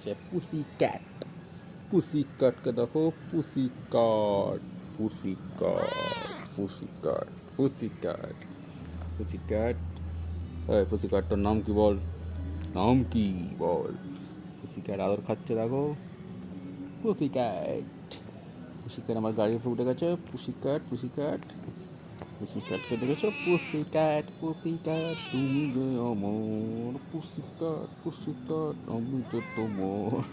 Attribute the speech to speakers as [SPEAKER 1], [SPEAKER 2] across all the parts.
[SPEAKER 1] আছে পুসি cat. Pussy ক্যাটকে দেখো, pussy cat, pussy cat, pussy cat, pussy cat, pussy cat. এই পুসি ক্যাট, তোর নাম কি বল? নাম কি বল? পুসি ক্যাট আদর খাচ্ছে দেখো, পুসি ক্যাট। পুসি ক্যাট আমার গাড়ির উপরে উঠে গেছে। পুসি ক্যাট, পুসি ক্যাট, পুসি ক্যাটকে দেখেছো? পুসি ক্যাট, পুসি ক্যাট, তুমি যে আমার পুসি ক্যাট, পুসি ক্যাট, আমি যে তোমার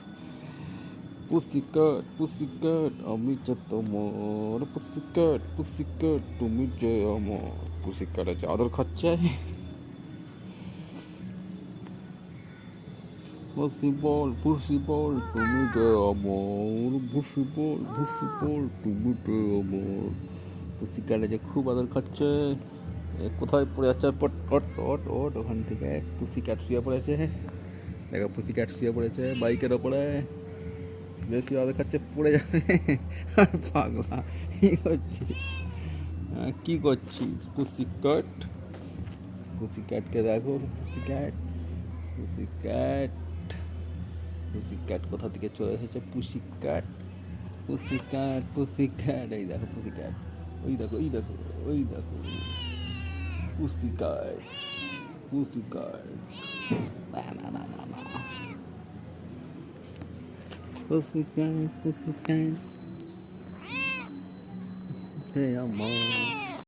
[SPEAKER 1] পুসি ক্যাট, পুসি ক্যাট, আমি যে তোমার পুসি ক্যাট, পুসি ক্যাট, তুমি যে আমার। পুসি ক্যাট আছে আদর খাচ্ছে। পুসি বল, পুসি বল, তুমি যে আমার পুসি বল, পুসি বল, তুমি যে আমার। পুসি ক্যাট আছে খুব আদর খাচ্ছে। কোথায় পড়ে যাচ্ছে? পট ওট ওট ওট ওখান থেকে পুসি ক্যাট শুয়ে পড়েছে। দেখো পুসি ক্যাট শুয়ে পড়েছে বাইকের ওপরে, বেশি আদর খাচ্ছে, পড়ে যাবে। আর পাগলা কি করছিস? কি করছিস পুসি ক্যাট? পুসি ক্যাটকে দেখো, pussy cat, pussy cat, pussy cat কোথা থেকে চলে এসেছে? পুসি cat, pussy cat, pussy cat, এই দেখো পুসি ক্যাট, ওই দেখো, ওই দেখো, ওই দেখো পুসি ক্যাট, পুসি ক্যাট। না না না না না, পুসি ক্যাট, পুসি ক্যাট, হে আমার।